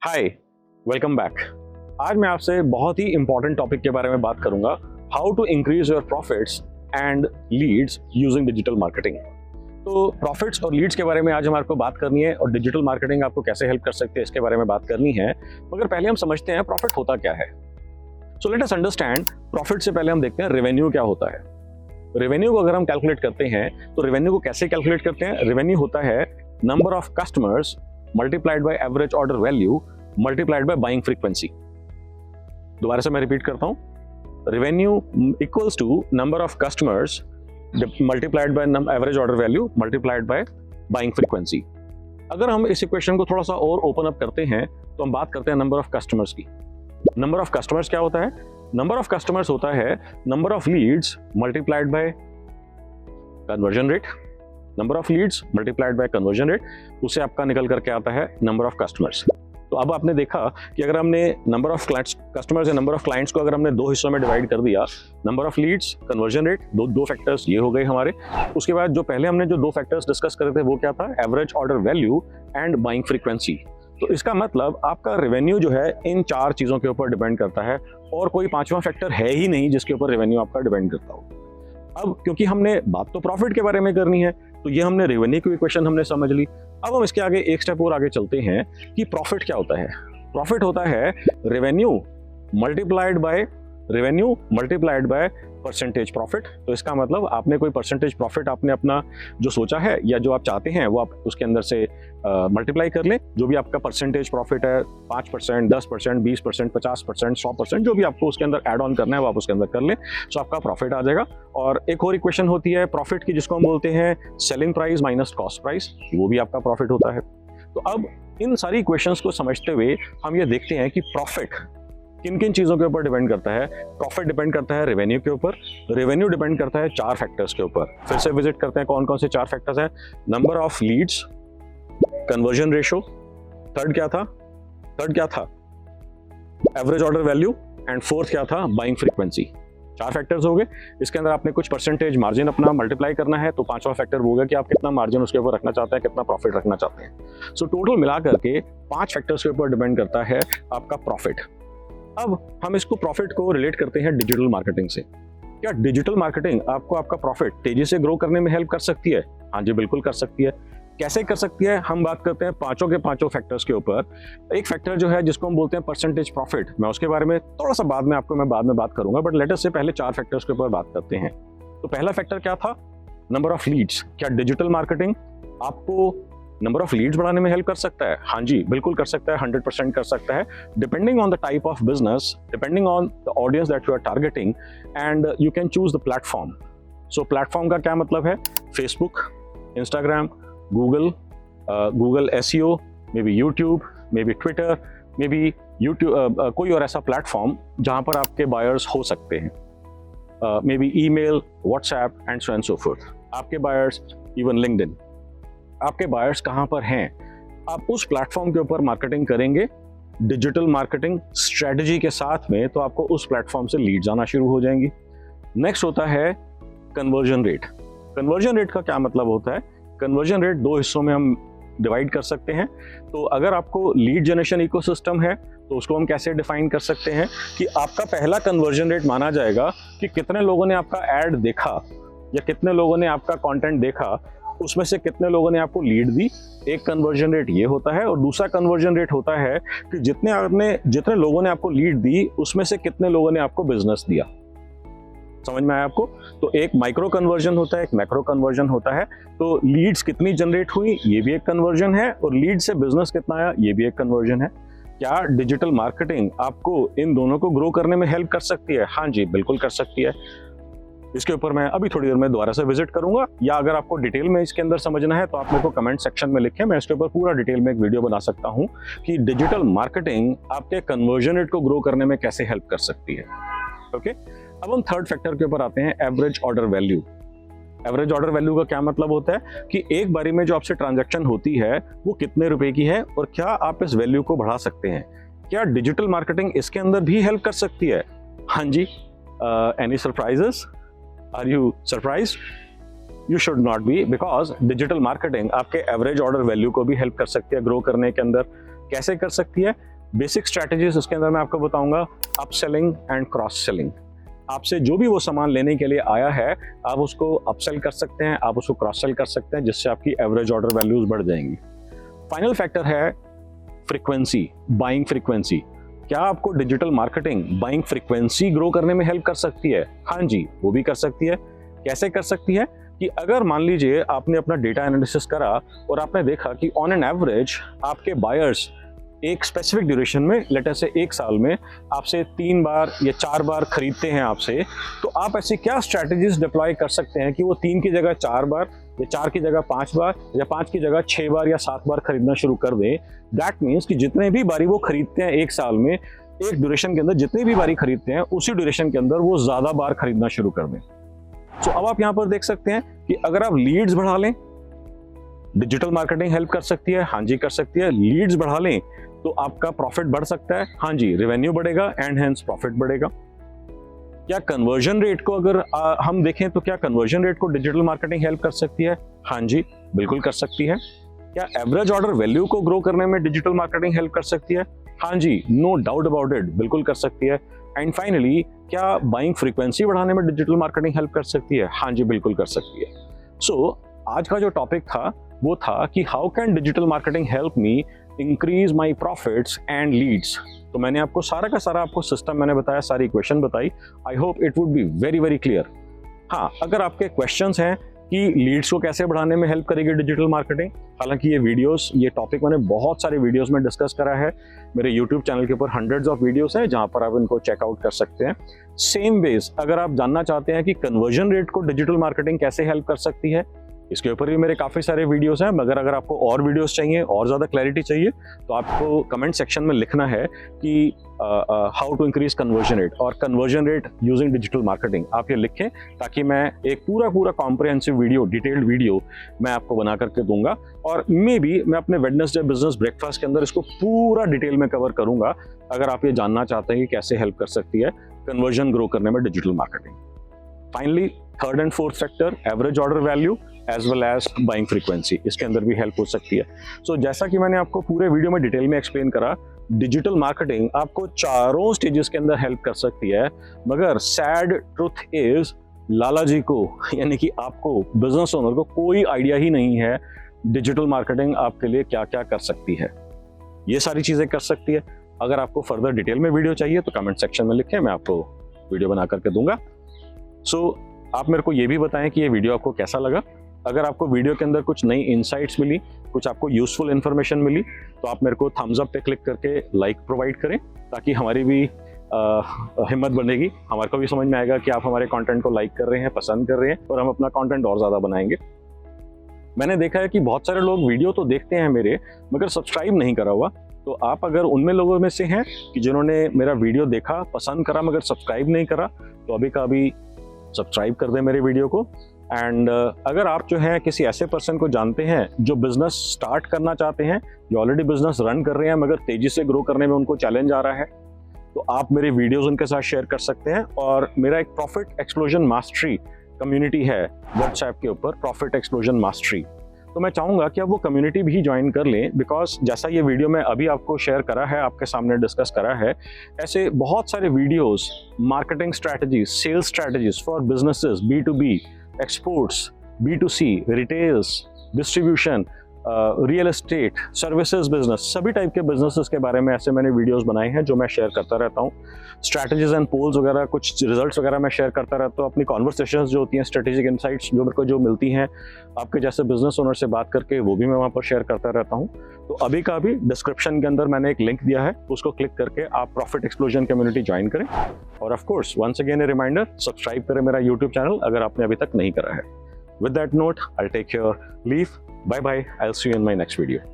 हाय, welcome back. आज मैं आपसे बहुत ही इंपॉर्टेंट टॉपिक के बारे में बात करूंगा, how to increase your profits and leads using digital marketing. तो प्रॉफिट्स और लीड्स के बारे में आज हमारे को बात करनी है और डिजिटल मार्केटिंग आपको कैसे हेल्प कर सकती है इसके बारे में बात करनी है। मगर पहले हम समझते हैं प्रॉफिट होता क्या है। So let us understand profit से पहले हम देखते हैं रेवेन्यू क्या होता है। रेवेन्यू को अगर हम कैलकुलेट करते हैं तो रेवेन्यू को कैसे कैलकुलेट करते हैं। रेवेन्यू होता है number of customers multiplied by average order value multiplied by buying frequency. दोबारा से मैं रिपीट करता हूं, revenue equals to number of customers multiplied by average order value multiplied by buying frequency. अगर हम इस इक्वेशन को थोड़ा सा और ओपन अप करते हैं तो हम बात करते हैं नंबर ऑफ कस्टमर्स की। नंबर ऑफ कस्टमर्स क्या होता है? नंबर ऑफ कस्टमर्स होता है number of leads multiplied by conversion rate. Number of leads multiplied by conversion rate, उससे आपका निकल करके आता है नंबर ऑफ कस्टमर्स। तो अब आपने देखा कि अगर हमने नंबर ऑफ कस्टमर्स या नंबर ऑफ क्लाइंट्स को अगर हमने दो हिस्सों में डिवाइड कर दिया, number of leads, conversion rate, दो फैक्टर्स ये हो गए हमारे। उसके बाद जो पहले हमने जो दो फैक्टर्स डिस्कस करे थे वो क्या था? Average order value and buying frequency. तो इसका मतलब आपका रेवेन्यू जो है इन चार चीजों के ऊपर डिपेंड करता है और कोई पांचवा फैक्टर है ही नहीं जिसके ऊपर रेवेन्यू आपका डिपेंड करता हो। अब क्योंकि हमने बात तो प्रॉफिट के बारे में करनी है तो ये हमने रेवेन्यू की इक्वेशन हमने समझ ली। अब हम इसके आगे एक स्टेप और आगे चलते हैं कि प्रॉफिट क्या होता है। प्रॉफिट होता है revenue multiplied by percentage profit. तो इसका मतलब आपने कोई परसेंटेज प्रॉफिट आपने अपना जो सोचा है या जो आप चाहते हैं वो आप उसके अंदर से मल्टीप्लाई कर लें। जो भी आपका परसेंटेज प्रॉफिट है 5%, 10%, 20%, 50%, 100%, जो भी आपको उसके अंदर ऐड ऑन करना है वो आप उसके अंदर कर लें, तो आपका प्रॉफिट आ जाएगा। और एक और इक्वेशन होती है प्रॉफिट की जिसको हम बोलते हैं selling price minus cost price, वो भी आपका प्रॉफिट होता है। तो अब इन सारी इक्वेशंस को समझते हुए हम ये देखते हैं कि प्रॉफिट किन किन चीजों के ऊपर डिपेंड करता है। प्रॉफिट डिपेंड करता है रेवेन्यू के ऊपर, रेवेन्यू डिपेंड करता है चार फैक्टर्स के ऊपर। फिर से विजिट करते हैं कौन कौन से चार फैक्टर्स हैं। Number of leads, conversion ratio, third क्या था? Average order value, and fourth क्या था? Buying frequency. चार फैक्टर्स हो गए। इसके अंदर आपने कुछ परसेंटेज मार्जिन अपना मल्टीप्लाई करना है, तो पांचवा फैक्टर वो होगा कि आप कितना मार्जिन उसके ऊपर रखना चाहते हैं, कितना प्रॉफिट रखना चाहते हैं। सो टोटल मिला करके पांच फैक्टर्स के ऊपर डिपेंड करता है आपका प्रॉफिट। अब हम इसको प्रॉफिट को रिलेट करते हैं डिजिटल मार्केटिंग से। क्या डिजिटल मार्केटिंग आपको आपका प्रॉफिट तेजी से ग्रो करने में हेल्प कर सकती है? हाँ जी, बिल्कुल कर सकती है। कैसे कर सकती है? हम बात करते हैं पांचों के पांचों फैक्टर्स के ऊपर। एक फैक्टर जो है जिसको हम बोलते हैं परसेंटेज प्रॉफिट, मैं उसके बारे में थोड़ा सा बाद में बात करूंगा, बट लेट अस से पहले चार फैक्टर्स के ऊपर बात करते हैं। तो पहला फैक्टर क्या था? Number of leads. क्या डिजिटल मार्केटिंग आपको नंबर ऑफ लीड्स बढ़ाने में हेल्प कर सकता है? हाँ जी, बिल्कुल कर सकता है, 100% कर सकता है। Depending on the type of business, depending on the audience that you are targeting, and you can choose the platform. So platform का क्या मतलब है? Facebook, Instagram, Google SEO, maybe YouTube, maybe Twitter, maybe YouTube, कोई और ऐसा platform जहां पर आपके बायर्स हो सकते हैं। May be email, WhatsApp and so and so fourth. आपके बायर्स, इवन लिंक्डइन, आपके बायर्स कहां पर हैं? आप उस प्लेटफॉर्म के ऊपर मार्केटिंग करेंगे डिजिटल मार्केटिंग स्ट्रेटजी के साथ में, तो आपको उस प्लेटफॉर्म से लीड्स आना शुरू हो जाएंगी। नेक्स्ट होता है कन्वर्जन रेट। कन्वर्जन रेट का क्या मतलब होता है? कन्वर्जन रेट दो हिस्सों में हम डिवाइड कर सकते हैं। तो अगर आपको लीड जनरेशन इकोसिस्टम है तो उसको हम कैसे डिफाइन कर सकते हैं कि आपका पहला कन्वर्जन रेट माना जाएगा कि कितने लोगों ने आपका ऐड देखा या कितने लोगों ने आपका कंटेंट देखा, उसमें से कितने लोगों ने आपको लीड दी। एक कन्वर्जन रेट ये होता है। और दूसरा कन्वर्जन रेट होता है कि जितने लोगों ने आपको लीड दी उसमें से कितने लोगों ने आपको बिजनेस दिया। समझ में आया आपको? तो एक माइक्रो कन्वर्जन होता है, एक मैक्रो कन्वर्जन होता है। तो लीड्स कितनी जनरेट हुई ये भी एक कन्वर्जन है, और लीड से बिजनेस कितना आया ये भी एक कन्वर्जन है। क्या डिजिटल मार्केटिंग आपको इन दोनों को ग्रो करने में हेल्प कर सकती है? हाँ जी, बिल्कुल कर सकती है। इसके ऊपर मैं अभी थोड़ी देर में दोबारा से विजिट करूंगा, या अगर आपको डिटेल में इसके अंदर समझना है तो आप मेरे को कमेंट सेक्शन में लिखें, मैं इसके ऊपर पूरा डिटेल में एक वीडियो बना सकता हूं कि डिजिटल मार्केटिंग आपके कन्वर्जन रेट को ग्रो करने में कैसे हेल्प कर सकती है। ओके, अब हम थर्ड फैक्टर के ऊपर आते हैं, average order value. Average order value का क्या मतलब होता है कि एक बारी में जो आपसे ट्रांजैक्शन होती है वो कितने रुपए की है और क्या आप इस वैल्यू को बढ़ा सकते हैं। क्या डिजिटल मार्केटिंग इसके अंदर भी हेल्प कर सकती है? हाँ जी। Any surprises? Are you surprised? You should not be, because digital marketing आपके एवरेज ऑर्डर वैल्यू को भी हेल्प कर सकती है ग्रो करने के अंदर। कैसे कर सकती है? बेसिक स्ट्रैटेजीज उसके अंदर मैं आपको बताऊंगा, अपसेलिंग एंड क्रॉस सेलिंग। आपसे जो भी वो सामान लेने के लिए आया है, आप उसको अपसेल कर सकते हैं, आप उसको क्रॉस सेल कर सकते हैं, जिससे आपकी एवरेज ऑर्डर वैल्यूज बढ़ जाएंगी। फाइनल फैक्टर है फ्रीक्वेंसी, बाइंग फ्रीक्वेंसी। क्या आपको digital marketing buying frequency grow करने में हेल्प कर सकती है? हाँ जी, वो भी कर सकती है। कैसे कर सकती है? कि अगर मान लीजिए आपने अपना डेटा एनालिसिस करा और आपने देखा कि ऑन एन एवरेज आपके बायर्स एक स्पेसिफिक ड्यूरेशन में, लेट अस से 1 साल में आपसे 3 बार या 4 बार खरीदते हैं आपसे, तो आप ऐसी क्या स्ट्रैटेजीज डिप्लॉय कर सकते हैं कि वो 3 की जगह 4 बार या 4 की जगह 5 बार या 5 की जगह 6 बार या 7 बार खरीदना शुरू कर दें। दैट मीन्स कि जितने भी बारी वो खरीदते हैं 1 साल में, एक ड्यूरेशन के अंदर जितनी भी बारी खरीदते हैं, उसी ड्यूरेशन के अंदर वो ज्यादा बार खरीदना शुरू कर दें। तो अब आप यहां पर देख सकते हैं कि अगर आप लीड्स बढ़ा लें, डिजिटल मार्केटिंग हेल्प कर सकती है। हाँ जी, कर सकती है। लीड्स बढ़ा लें तो आपका प्रॉफिट बढ़ सकता है। हाँ जी, रेवेन्यू बढ़ेगा एंड हेंस प्रॉफिट बढ़ेगा। क्या कन्वर्जन रेट को अगर हम देखें तो क्या कन्वर्जन रेट को डिजिटल मार्केटिंग हेल्प कर सकती है? हाँ जी, बिल्कुल कर सकती है। क्या एवरेज ऑर्डर वैल्यू को ग्रो करने में डिजिटल मार्केटिंग हेल्प कर सकती है? हाँ जी, नो डाउट अबाउट इट, बिल्कुल कर सकती है। एंड फाइनली, क्या बाइंग फ्रीक्वेंसी बढ़ाने में डिजिटल मार्केटिंग हेल्प कर सकती है? हाँ जी, बिल्कुल कर सकती है। सो आज का जो टॉपिक था वो था कि how can digital marketing help me increase my profits and leads. तो मैंने आपको सारा का सारा आपको सिस्टम मैंने बताया, सारी इक्वेशन बताई। I hope it would be very very clear. हाँ, अगर आपके क्वेश्चंस हैं कि लीड्स को कैसे बढ़ाने में हेल्प करेगी डिजिटल मार्केटिंग, हालांकि ये टॉपिक मैंने बहुत सारे वीडियोस में डिस्कस करा है। मेरे यूट्यूब चैनल के ऊपर हंड्रेड्स ऑफ वीडियोस हैं जहां पर आप इनको चेकआउट कर सकते हैं। सेम वेज अगर आप जानना चाहते हैं कि कन्वर्जन रेट को डिजिटल मार्केटिंग कैसे हेल्प कर सकती है, इसके ऊपर भी मेरे काफ़ी सारे वीडियोस हैं। मगर अगर आपको और वीडियोस चाहिए, और ज़्यादा क्लैरिटी चाहिए, तो आपको कमेंट सेक्शन में लिखना है कि how to increase conversion rate और conversion rate using digital marketing. आप ये लिखें ताकि मैं एक पूरा कॉम्प्रिहेंसिव वीडियो, डिटेल्ड वीडियो मैं आपको बना करके दूंगा। और मे बी मैं अपने वेडनेसडे बिजनेस ब्रेकफास्ट के अंदर इसको पूरा डिटेल में कवर करूंगा, अगर आप ये जानना चाहते हैं कि कैसे हेल्प कर सकती है कन्वर्जन ग्रो करने में digital marketing. Finally, third and fourth sector, average order value as well as buying frequency, इसके अंदर भी हेल्प हो सकती है। सो जैसा कि मैंने आपको पूरे वीडियो में डिटेल में एक्सप्लेन करा, डिजिटल मार्केटिंग आपको चारों स्टेजेस के अंदर हेल्प कर सकती है। मगर सैड ट्रुथ इज, लाला जी को यानी कि आपको बिजनेस ओनर को कोई आइडिया ही नहीं है डिजिटल मार्केटिंग आपके लिए क्या क्या कर सकती है। ये सारी चीजें कर सकती है। अगर आपको फर्दर डिटेल में वीडियो चाहिए तो कमेंट सेक्शन में लिखें, मैं आपको वीडियो बना करके दूंगा। सो आप मेरे को ये भी बताएं कि ये वीडियो आपको कैसा लगा। अगर आपको वीडियो के अंदर कुछ नई इंसाइट्स मिली, कुछ आपको यूजफुल इन्फॉर्मेशन मिली, तो आप मेरे को थम्स अप पे क्लिक करके लाइक प्रोवाइड करें, ताकि हमारी भी हिम्मत बढ़ेगी। हमारे को भी समझ में आएगा कि आप हमारे कंटेंट को लाइक कर रहे हैं, पसंद कर रहे हैं, और हम अपना कंटेंट और ज़्यादा बनाएंगे। मैंने देखा है कि बहुत सारे लोग वीडियो तो देखते हैं मेरे, मगर सब्सक्राइब नहीं करा हुआ। तो आप अगर उनमें लोगों में से हैं कि जिन्होंने मेरा वीडियो देखा, पसंद करा, मगर सब्सक्राइब नहीं करा, तो अभी का अभी सब्सक्राइब कर दें मेरे वीडियो को। एंड अगर आप जो है किसी ऐसे पर्सन को जानते हैं जो बिजनेस स्टार्ट करना चाहते हैं, जो ऑलरेडी बिजनेस रन कर रहे हैं मगर तेजी से ग्रो करने में उनको चैलेंज आ रहा है, तो आप मेरे वीडियोस उनके साथ शेयर कर सकते हैं। और मेरा एक प्रॉफिट एक्सप्लोजन मास्टरी कम्युनिटी है व्हाट्सएप के ऊपर, प्रॉफिट एक्सप्लोजन मास्टरी। तो मैं चाहूँगा कि आप वो कम्युनिटी भी ज्वाइन कर लें, बिकॉज जैसा ये वीडियो मैं अभी आपको शेयर करा है, आपके सामने डिस्कस करा है, ऐसे बहुत सारे videos, marketing strategies, sales strategies for businesses, B2B, exports, B2C, retails, distribution, real estate, services business, सभी टाइप के बिजनेसेस के बारे में ऐसे मैंने वीडियोस बनाए हैं जो मैं शेयर करता रहता हूँ। स्ट्रैटेजीज एंड पोल्स वगैरह, कुछ रिजल्ट्स वगैरह मैं शेयर करता रहता हूँ। अपनी कॉन्वर्सेशंस जो होती हैं, स्ट्रेटेजिक इनसाइट्स जो मेरे को जो मिलती हैं आपके जैसे बिजनेस ओनर से बात करके, वो भी मैं वहाँ पर शेयर करता रहता हूँ। तो अभी का अभी डिस्क्रिप्शन के अंदर मैंने एक लिंक दिया है, उसको क्लिक करके आप प्रॉफिट एक्सप्लोजन कम्युनिटी ज्वाइन करें। और of course once again a reminder, subscribe करें मेरा यूट्यूब चैनल अगर आपने अभी तक नहीं करा है। With that note, I'll take your leave. Bye bye. I'll see you in my next video.